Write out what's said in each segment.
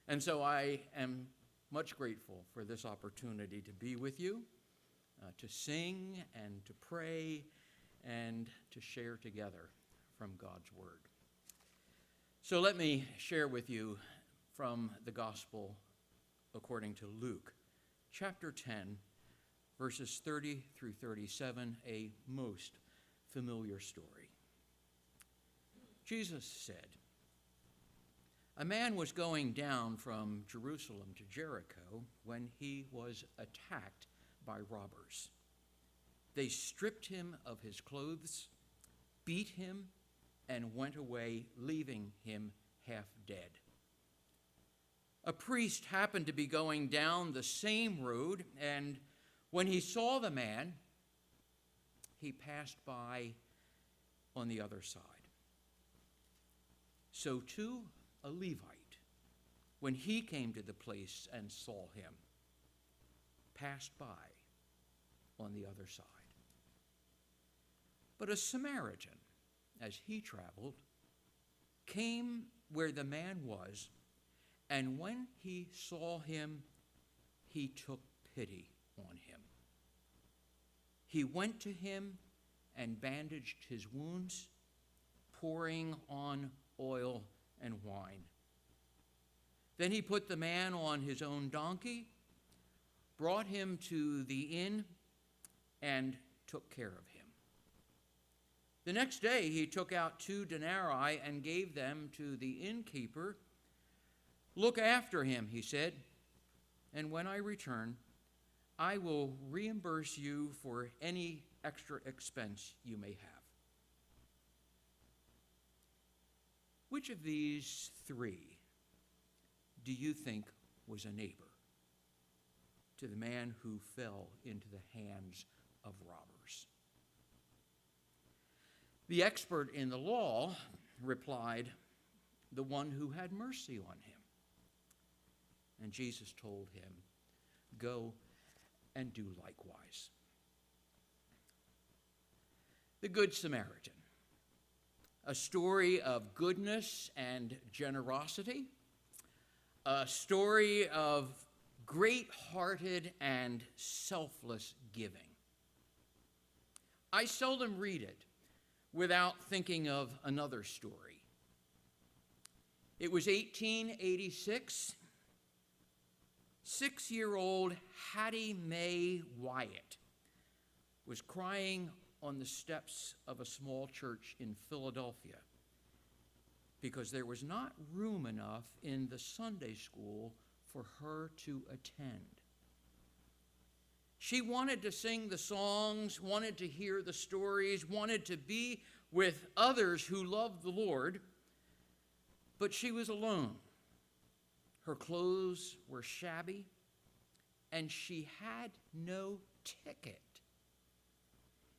And so I am much grateful for this opportunity to be with you, to sing and to pray and to share together from God's Word. So let me share with you from the Gospel according to Luke, chapter 10, verses 30 through 37, a most familiar story. Jesus said, "A man was going down from Jerusalem to Jericho when he was attacked by robbers. They stripped him of his clothes, beat him, and went away, leaving him half dead. A priest happened to be going down the same road, and when he saw the man, he passed by on the other side. So too, a Levite, when he came to the place and saw him, passed by on the other side. But a Samaritan, as he traveled, came where the man was, and when he saw him, he took pity on him. He went to him and bandaged his wounds, pouring on oil and wine. Then he put the man on his own donkey, brought him to the inn, and took care of him. The next day he took out 2 denarii and gave them to the innkeeper. 'Look after him,' he said, 'and when I return, I will reimburse you for any extra expense you may have.' Which of these 3 do you think was a neighbor to the man who fell into the hands of robbers?" The expert in the law replied, "The one who had mercy on him." And Jesus told him, "Go and do likewise." The Good Samaritan, a story of goodness and generosity, a story of great-hearted and selfless giving. I seldom read it without thinking of another story. It was 1886. 6-year-old Hattie Mae Wyatt was crying on the steps of a small church in Philadelphia because there was not room enough in the Sunday school for her to attend. She wanted to sing the songs, wanted to hear the stories, wanted to be with others who loved the Lord, but she was alone. Her clothes were shabby, and she had no ticket.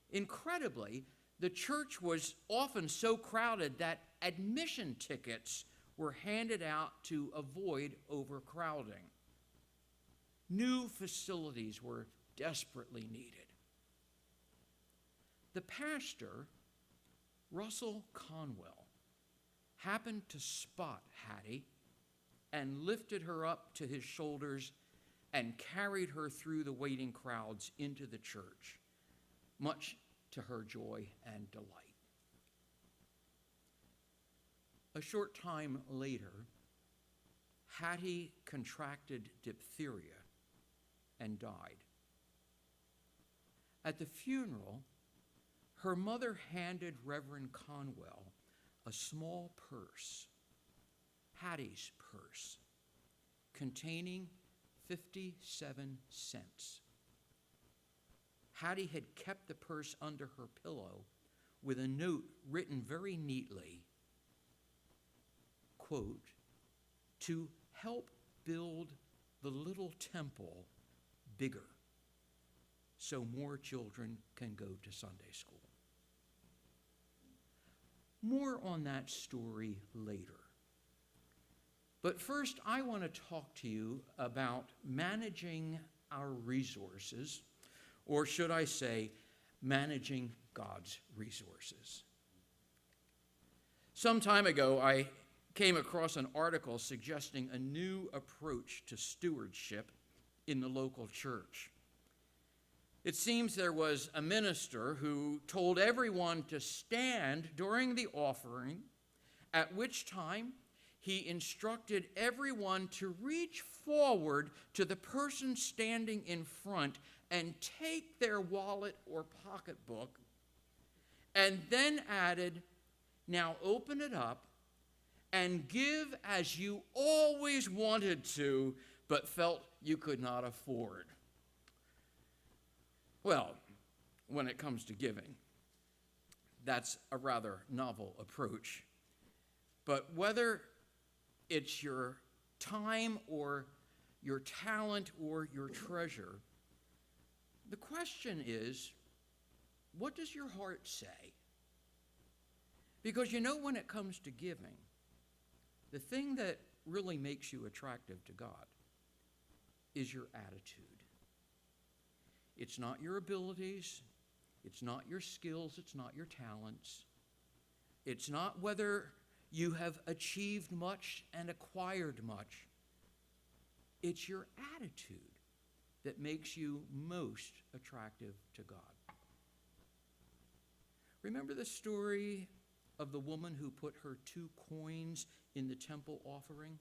Incredibly, the church was often so crowded that admission tickets were handed out to avoid overcrowding. New facilities were desperately needed. The pastor, Russell Conwell, happened to spot Hattie and lifted her up to his shoulders and carried her through the waiting crowds into the church, much to her joy and delight. A short time later, Hattie contracted diphtheria and died. At the funeral, her mother handed Reverend Conwell a small purse, Hattie's purse, containing 57 cents. Hattie had kept the purse under her pillow with a note written very neatly, quote, "To help build the little temple bigger so more children can go to Sunday school." More on that story later. But first, I want to talk to you about managing our resources, or should I say, managing God's resources. Some time ago, I came across an article suggesting a new approach to stewardship in the local church. It seems there was a minister who told everyone to stand during the offering, at which time he instructed everyone to reach forward to the person standing in front and take their wallet or pocketbook, and then added, "Now open it up and give as you always wanted to, but felt you could not afford." Well, when it comes to giving, that's a rather novel approach. But whether it's your time or your talent or your treasure, the question is, what does your heart say? Because when it comes to giving, the thing that really makes you attractive to God is your attitude. It's not your abilities, it's not your skills, it's not your talents. It's not whether you have achieved much and acquired much. It's your attitude that makes you most attractive to God. Remember the story of the woman who put her 2 coins in the temple offering?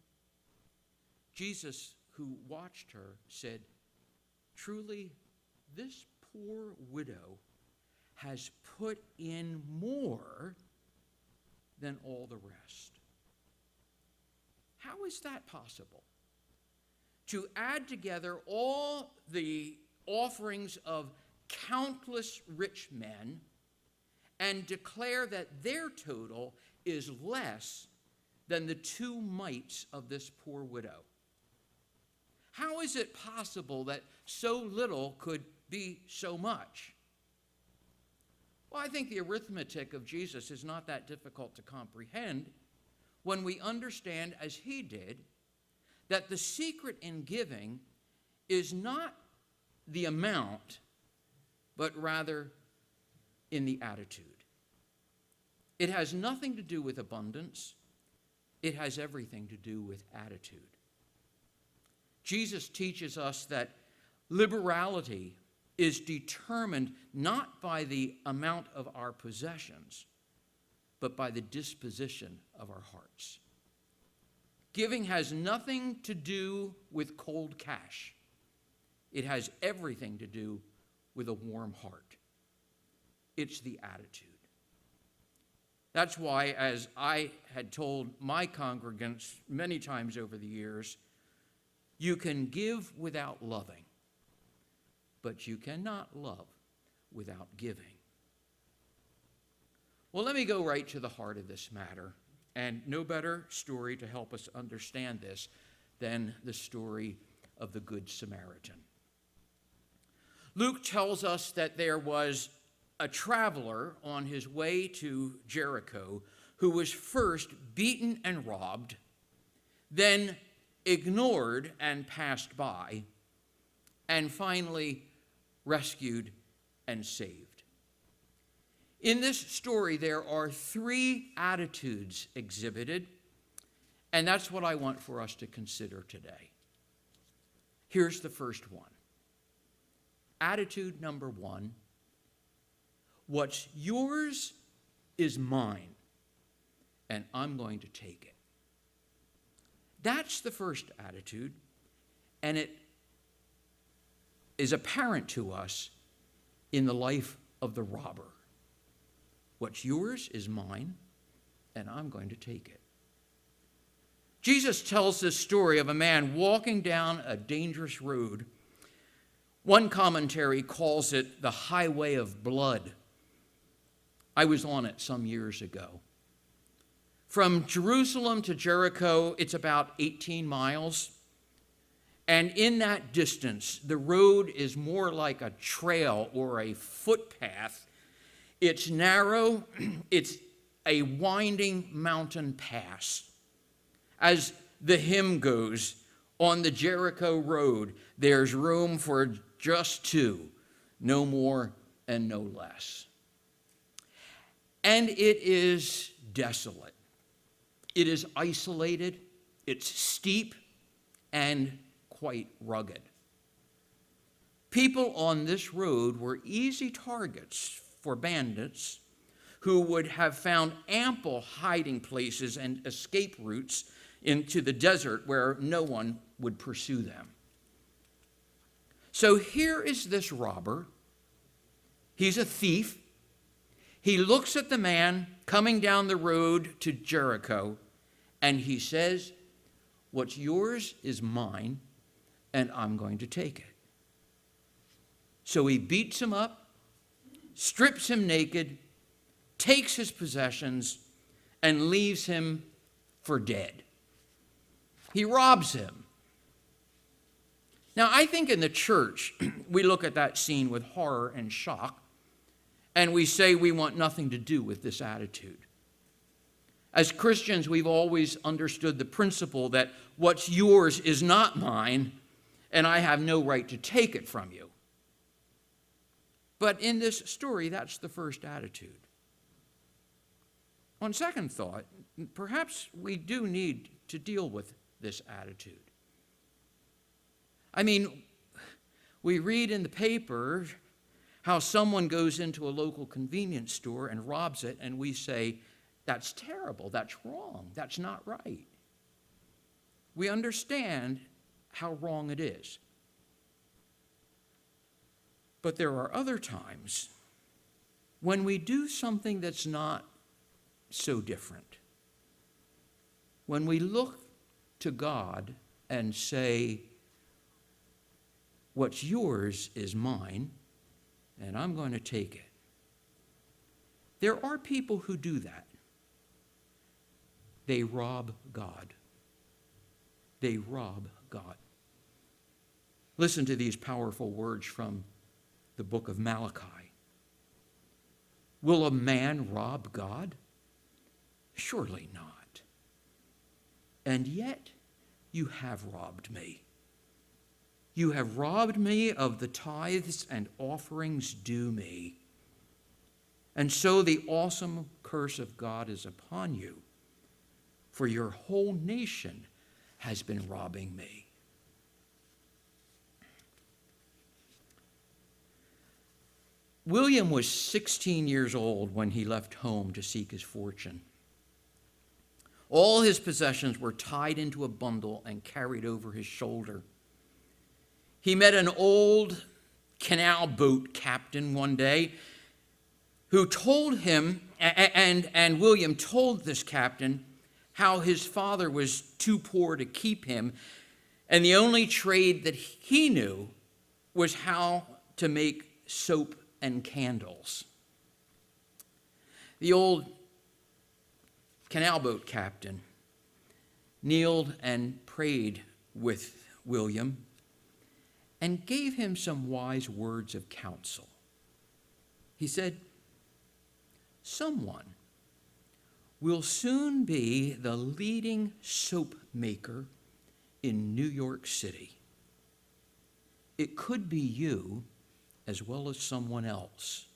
Jesus, who watched her, said, "Truly, this poor widow has put in more than all the rest." How is that possible? To add together all the offerings of countless rich men and declare that their total is less than the 2 mites of this poor widow. How is it possible that so little could be so much? Well, I think the arithmetic of Jesus is not that difficult to comprehend when we understand, as he did, that the secret in giving is not the amount, but rather in the attitude. It has nothing to do with abundance. It has everything to do with attitude. Jesus teaches us that liberality is determined not by the amount of our possessions, but by the disposition of our hearts. Giving has nothing to do with cold cash. It has everything to do with a warm heart. It's the attitude. That's why, as I had told my congregants many times over the years, you can give without loving, but you cannot love without giving. Well, let me go right to the heart of this matter, and no better story to help us understand this than the story of the Good Samaritan. Luke tells us that there was a traveler on his way to Jericho who was first beaten and robbed, then ignored and passed by, and finally rescued and saved. In this story, there are 3 attitudes exhibited, and that's what I want for us to consider today. Here's the first one. Attitude number 1, what's yours is mine, and I'm going to take it. That's the first attitude, and it is apparent to us in the life of the robber. What's yours is mine, and I'm going to take it. Jesus tells this story of a man walking down a dangerous road. One commentary calls it the highway of blood. I was on it some years ago. From Jerusalem to Jericho, it's about 18 miles. And in that distance, the road is more like a trail or a footpath. It's narrow. It's a winding mountain pass. As the hymn goes, on the Jericho road, there's room for just 2, no more and no less. And it is desolate. It is isolated, it's steep, and quite rugged. People on this road were easy targets for bandits who would have found ample hiding places and escape routes into the desert where no one would pursue them. So here is this robber. He's a thief. He looks at the man coming down the road to Jericho, and he says, "What's yours is mine, and I'm going to take it." So he beats him up, strips him naked, takes his possessions, and leaves him for dead. He robs him. Now, I think in the church, we look at that scene with horror and shock, and we say we want nothing to do with this attitude. As Christians, we've always understood the principle that what's yours is not mine, and I have no right to take it from you. But in this story, that's the first attitude. On second thought, perhaps we do need to deal with this attitude. I mean, we read in the paper how someone goes into a local convenience store and robs it, and we say, that's terrible, that's wrong, that's not right. We understand how wrong it is. But there are other times when we do something that's not so different. When we look to God and say, what's yours is mine, and I'm going to take it. There are people who do that. They rob God. They rob God. Listen to these powerful words from the book of Malachi. Will a man rob God? Surely not. And yet you have robbed me. You have robbed me of the tithes and offerings due me. And so the awesome curse of God is upon you, for your whole nation has been robbing me. William was 16 years old when he left home to seek his fortune. All his possessions were tied into a bundle and carried over his shoulder. He met an old canal boat captain one day who told him, and William told this captain, how his father was too poor to keep him, and the only trade that he knew was how to make soap and candles. The old canal boat captain kneeled and prayed with William and gave him some wise words of counsel. He said, "Someone will soon be the leading soap maker in New York City. It could be you as well as someone else.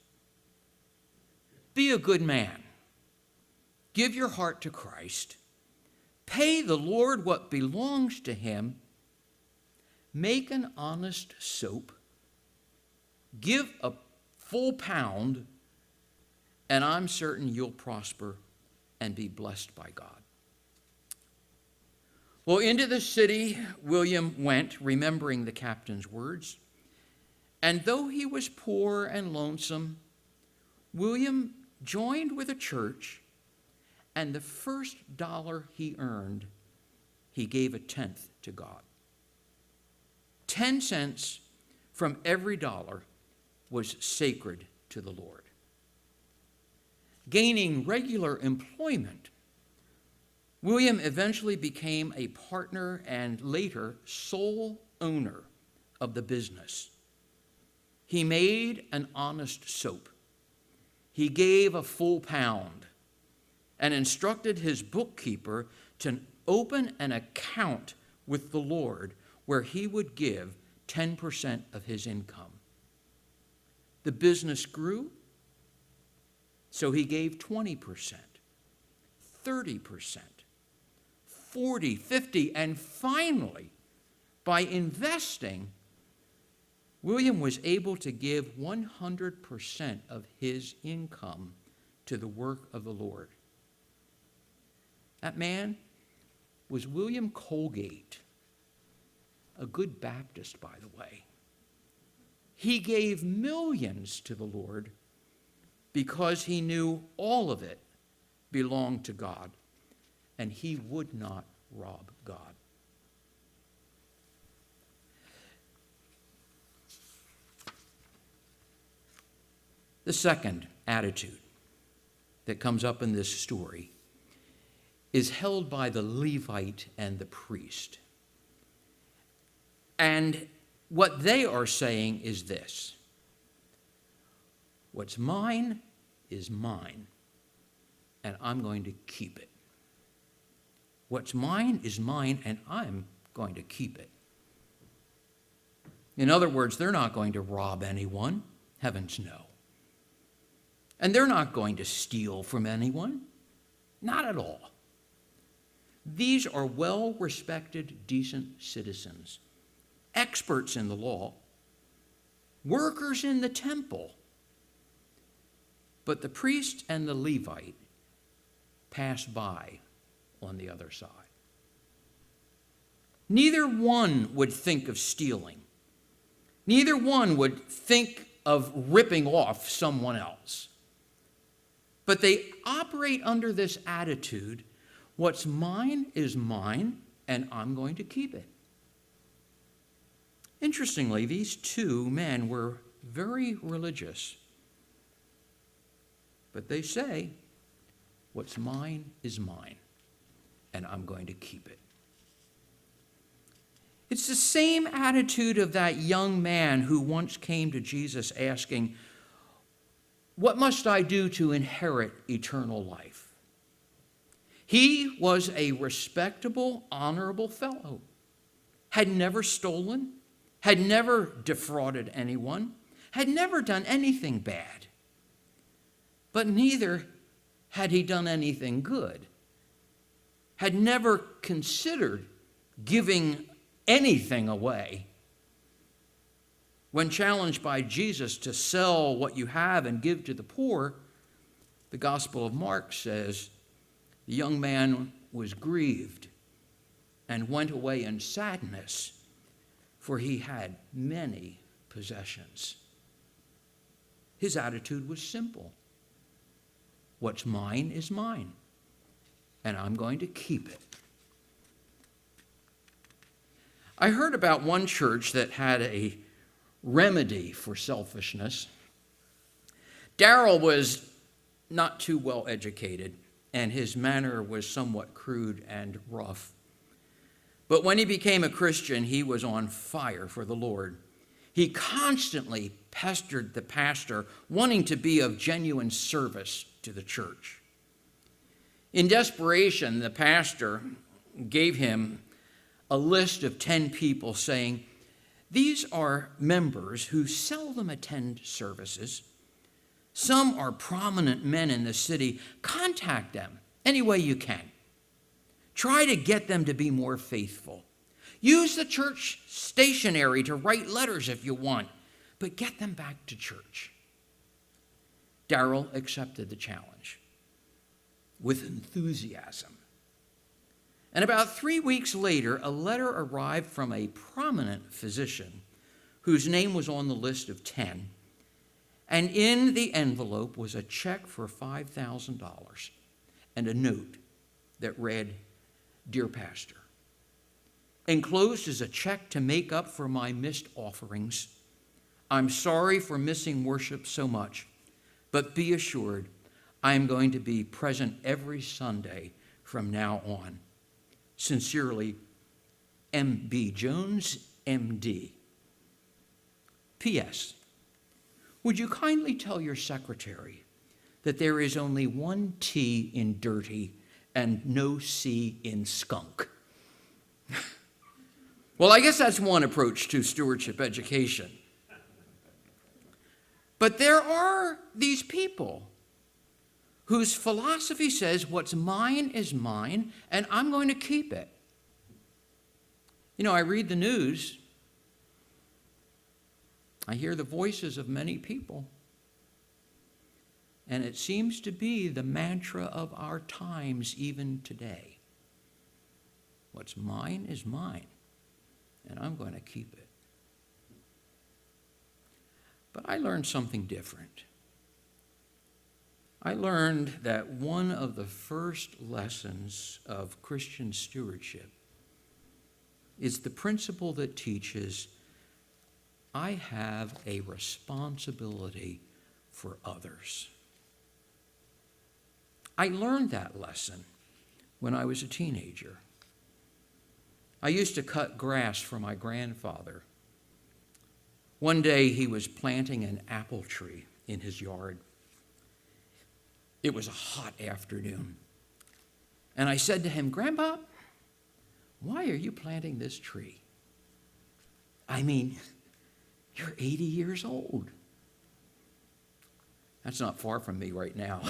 Be a good man. Give your heart to Christ. Pay the Lord what belongs to him. Make an honest soap. Give a full pound, and I'm certain you'll prosper and be blessed by God." Well, into the city William went, remembering the captain's words. And though he was poor and lonesome, William joined with a church, and the first dollar he earned, he gave a tenth to God. 10 cents from every dollar was sacred to the Lord. Gaining regular employment, William eventually became a partner and later sole owner of the business. He made an honest soap. He gave a full pound and instructed his bookkeeper to open an account with the Lord where he would give 10% of his income. The business grew, so he gave 20%, 30%, 40, 50, and finally, by investing, William was able to give 100% of his income to the work of the Lord. That man was William Colgate, a good Baptist, by the way. He gave millions to the Lord because he knew all of it belonged to God, and he would not rob God. The second attitude that comes up in this story is held by the Levite and the priest. And what they are saying is this: what's mine is mine, and I'm going to keep it. What's mine is mine, and I'm going to keep it. In other words, they're not going to rob anyone. Heavens no. And they're not going to steal from anyone. Not at all. These are well-respected, decent citizens, experts in the law, workers in the temple. But the priest and the Levite pass by on the other side. Neither one would think of stealing. Neither one would think of ripping off someone else. But they operate under this attitude: what's mine is mine, and I'm going to keep it. Interestingly, these two men were very religious. But they say, what's mine is mine, and I'm going to keep it. It's the same attitude of that young man who once came to Jesus asking, what must I do to inherit eternal life? He was a respectable, honorable fellow, had never stolen, had never defrauded anyone, had never done anything bad. But neither had he done anything good, had never considered giving anything away. When challenged by Jesus to sell what you have and give to the poor, the Gospel of Mark says the young man was grieved and went away in sadness, for he had many possessions. His attitude was simple. What's mine is mine, and I'm going to keep it. I heard about one church that had a remedy for selfishness. Darrell was not too well educated, and his manner was somewhat crude and rough. But when he became a Christian, he was on fire for the Lord. He constantly pestered the pastor, wanting to be of genuine service to the church. In desperation, the pastor gave him a list of 10 people, saying, these are members who seldom attend services. Some are prominent men in the city. Contact them any way you can. Try to get them to be more faithful. Use the church stationery to write letters if you want, but get them back to church. Darrell accepted the challenge with enthusiasm. And about 3 weeks later, a letter arrived from a prominent physician whose name was on the list of 10. And in the envelope was a check for $5,000 and a note that read, Dear Pastor, enclosed is a check to make up for my missed offerings. I'm sorry for missing worship so much, but be assured I am going to be present every Sunday from now on. Sincerely, M.B. Jones, M.D. P.S. Would you kindly tell your secretary that there is only one T in dirty and no C in skunk? Well, I guess that's one approach to stewardship education. But there are these people whose philosophy says what's mine is mine and I'm going to keep it. You know, I read the news. I hear the voices of many people. And it seems to be the mantra of our times even today. What's mine is mine, and I'm going to keep it. But I learned something different. I learned that one of the first lessons of Christian stewardship is the principle that teaches I have a responsibility for others. I learned that lesson when I was a teenager. I used to cut grass for my grandfather. One day he was planting an apple tree in his yard. It was a hot afternoon. And I said to him, "Grandpa, why are you planting this tree? I mean, you're 80 years old." That's not far from me right now.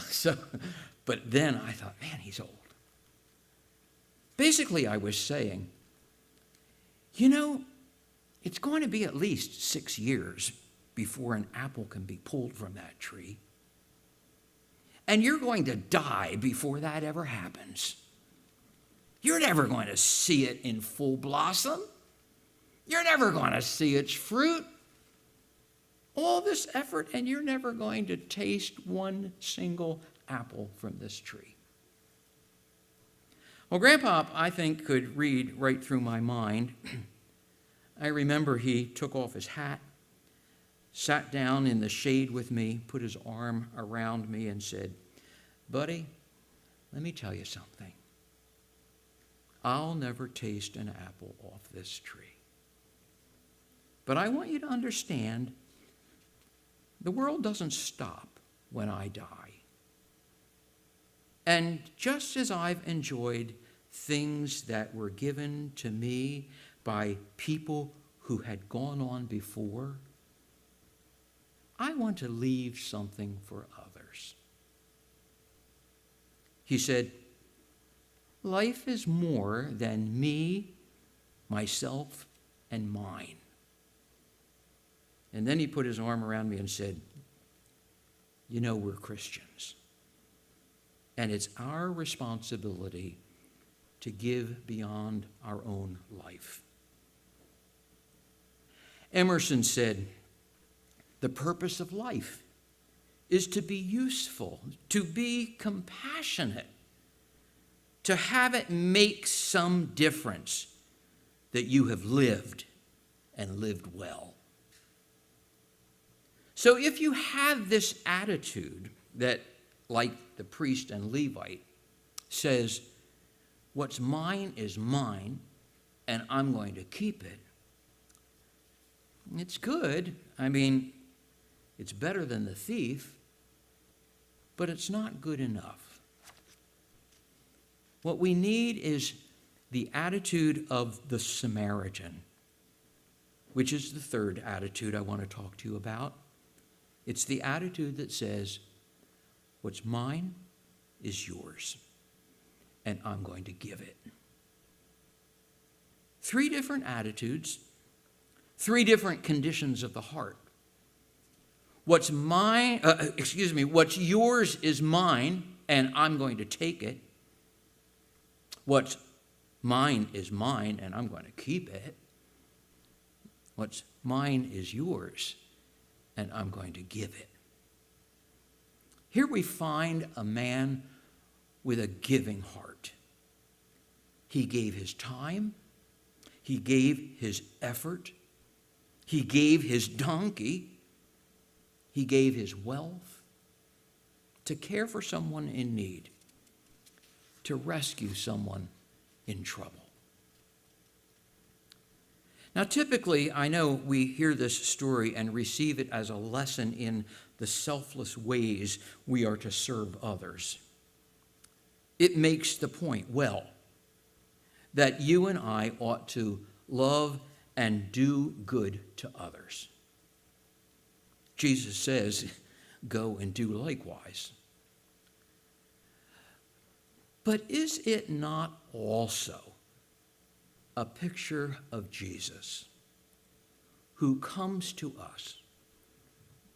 But then I thought, man, he's old. Basically, I was saying, you know, it's going to be at least 6 years before an apple can be pulled from that tree. And you're going to die before that ever happens. You're never going to see it in full blossom. You're never going to see its fruit. All this effort, and you're never going to taste one single apple from this tree. Well, Grandpa, I think, could read right through my mind. I remember he took off his hat, sat down in the shade with me, put his arm around me and said, "Buddy, let me tell you something. I'll never taste an apple off this tree. But I want you to understand, the world doesn't stop when I die. And just as I've enjoyed things that were given to me by people who had gone on before, I want to leave something for others." He said, "Life is more than me, myself, and mine." And then he put his arm around me and said, "You know, we're Christians. And it's our responsibility to give beyond our own life." Emerson said, "The purpose of life is to be useful, to be compassionate, to have it make some difference that you have lived and lived well." So if you have this attitude that, like the priest and Levite, says, what's mine is mine, and I'm going to keep it, it's good. I mean, it's better than the thief, but it's not good enough. What we need is the attitude of the Samaritan, which is the third attitude I want to talk to you about. It's the attitude that says, what's mine is yours, and I'm going to give it. 3 different attitudes, 3 different conditions of the heart. What's yours is mine, and I'm going to take it. What's mine is mine, and I'm going to keep it. What's mine is yours, and I'm going to give it. Here we find a man with a giving heart. He gave his time. He gave his effort. He gave his donkey. He gave his wealth to care for someone in need, to rescue someone in trouble. Now, typically, I know we hear this story and receive it as a lesson in the selfless ways we are to serve others. It makes the point well that you and I ought to love and do good to others. Jesus says, go and do likewise. But is it not also a picture of Jesus, who comes to us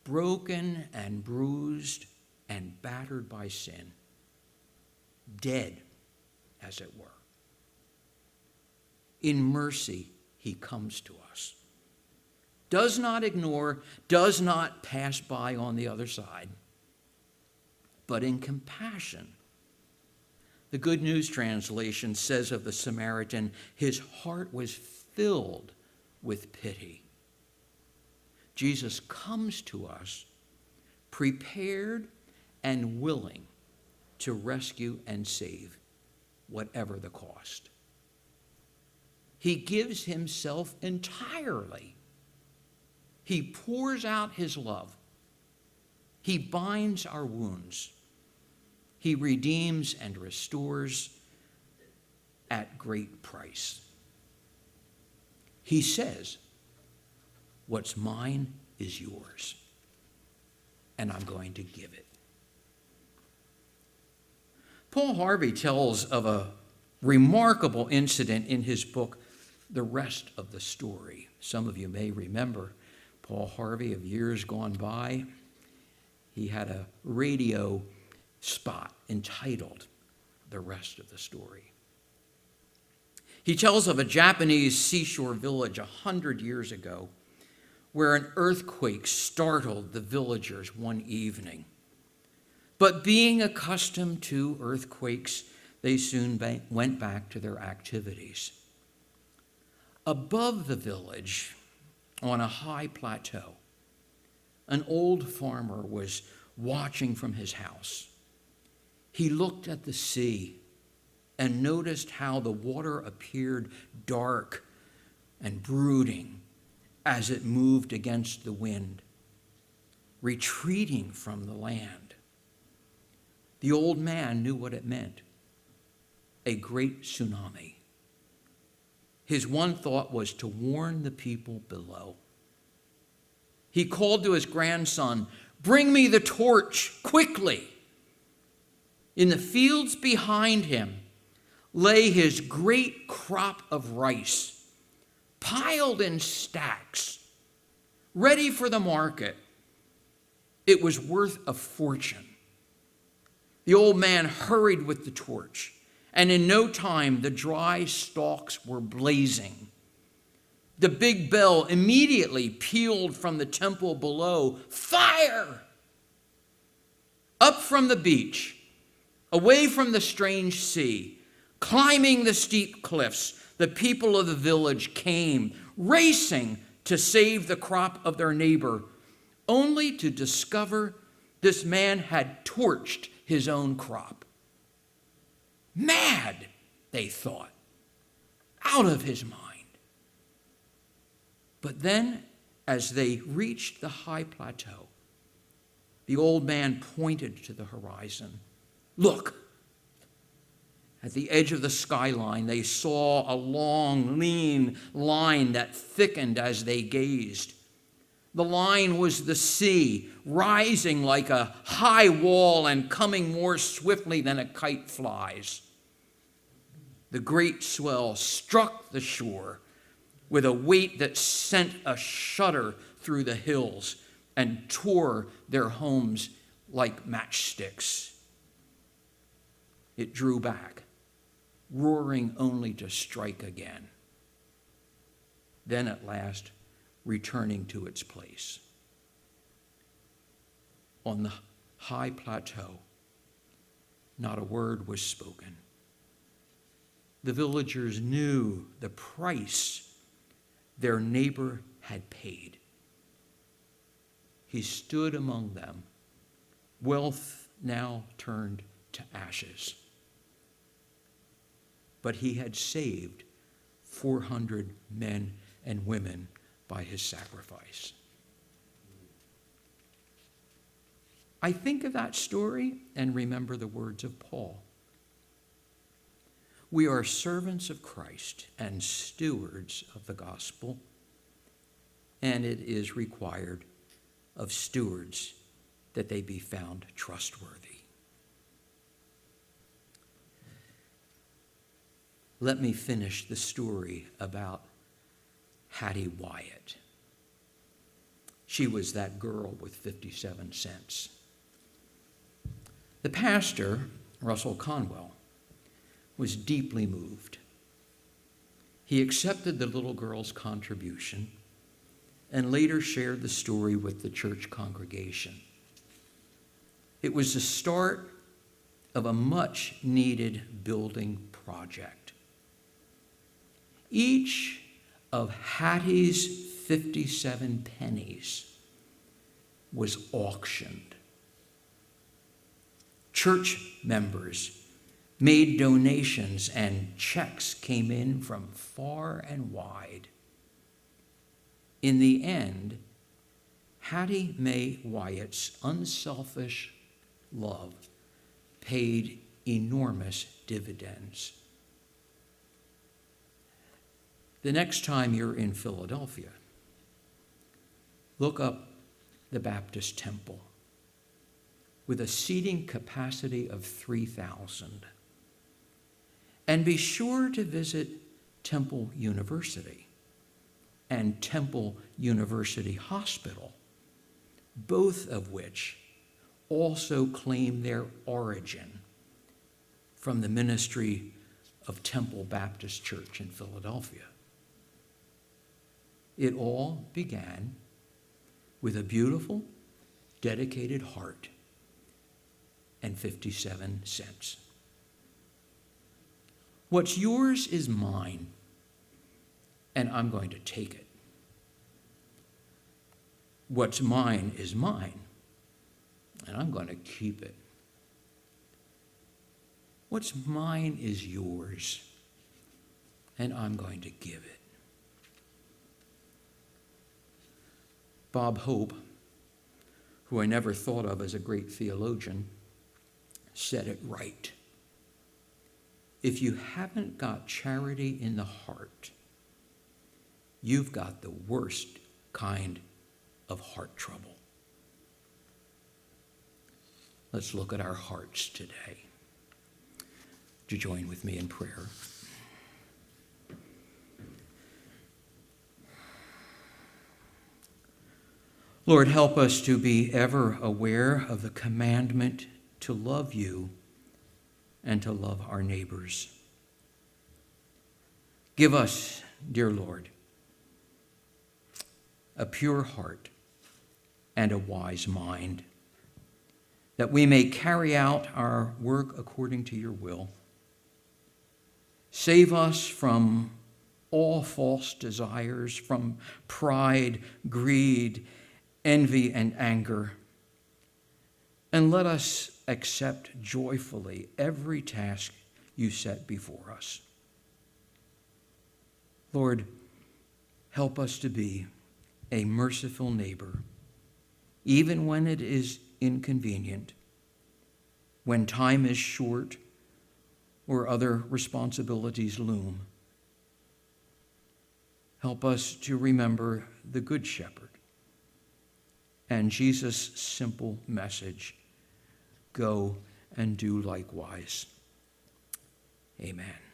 broken and bruised and battered by sin, dead, as it were? In mercy, he comes to us, does not ignore, does not pass by on the other side, but in compassion. The Good News Translation says of the Samaritan, his heart was filled with pity. Jesus comes to us prepared and willing to rescue and save, whatever the cost. He gives himself entirely. He pours out his love. He binds our wounds. He redeems and restores at great price. He says, what's mine is yours, and I'm going to give it. Paul Harvey tells of a remarkable incident in his book, The Rest of the Story. Some of you may remember Paul Harvey of years gone by. He had a radio spot entitled The Rest of the Story. He tells of a Japanese seashore village 100 years ago where an earthquake startled the villagers one evening. But being accustomed to earthquakes, they soon went back to their activities. Above the village, on a high plateau, an old farmer was watching from his house. He looked at the sea and noticed how the water appeared dark and brooding as it moved against the wind, retreating from the land. The old man knew what it meant: a great tsunami. His one thought was to warn the people below. He called to his grandson, "Bring me the torch, quickly." In the fields behind him lay his great crop of rice, piled in stacks, ready for the market. It was worth a fortune. The old man hurried with the torch, and in no time the dry stalks were blazing. The big bell immediately pealed from the temple below, "Fire!" Up from the beach, away from the strange sea, climbing the steep cliffs, the people of the village came, racing to save the crop of their neighbor, only to discover this man had torched his own crop. Mad, they thought, out of his mind. But then, as they reached the high plateau, the old man pointed to the horizon. Look! At the edge of the skyline, they saw a long, lean line that thickened as they gazed. The line was the sea, rising like a high wall and coming more swiftly than a kite flies. The great swell struck the shore with a weight that sent a shudder through the hills and tore their homes like matchsticks. It drew back, roaring only to strike again. Then at last, returning to its place. On the high plateau, not a word was spoken. The villagers knew the price their neighbor had paid. He stood among them, wealth now turned to ashes. But he had saved 400 men and women by his sacrifice. I think of that story and remember the words of Paul. We are servants of Christ and stewards of the gospel, and it is required of stewards that they be found trustworthy. let me finish the story about Hattie Wyatt. She was that girl with 57 cents. The pastor, Russell Conwell, was deeply moved. He accepted the little girl's contribution and later shared the story with the church congregation. It was the start of a much-needed building project. Each of Hattie's 57 pennies was auctioned. Church members made donations and checks came in from far and wide. In the end, Hattie Mae Wyatt's unselfish love paid enormous dividends. The next time you're in Philadelphia, look up the Baptist Temple with a seating capacity of 3,000. And be sure to visit Temple University and Temple University Hospital, both of which also claim their origin from the ministry of Temple Baptist Church in Philadelphia. It all began with a beautiful, dedicated heart and 57 cents. What's yours is mine, and I'm going to take it. What's mine is mine, and I'm going to keep it. What's mine is yours, and I'm going to give it. Bob Hope, who I never thought of as a great theologian, said it right. If you haven't got charity in the heart, you've got the worst kind of heart trouble. Let's look at our hearts today. Would you join with me in prayer? Lord, help us to be ever aware of the commandment to love you and to love our neighbors. Give us, dear Lord, a pure heart and a wise mind, that we may carry out our work according to your will. Save us from all false desires, from pride, greed, envy, and anger, and let us accept joyfully every task you set before us. Lord, help us to be a merciful neighbor, even when it is inconvenient, when time is short or other responsibilities loom. Help us to remember the Good Shepherd and Jesus' simple message, go and do likewise. Amen.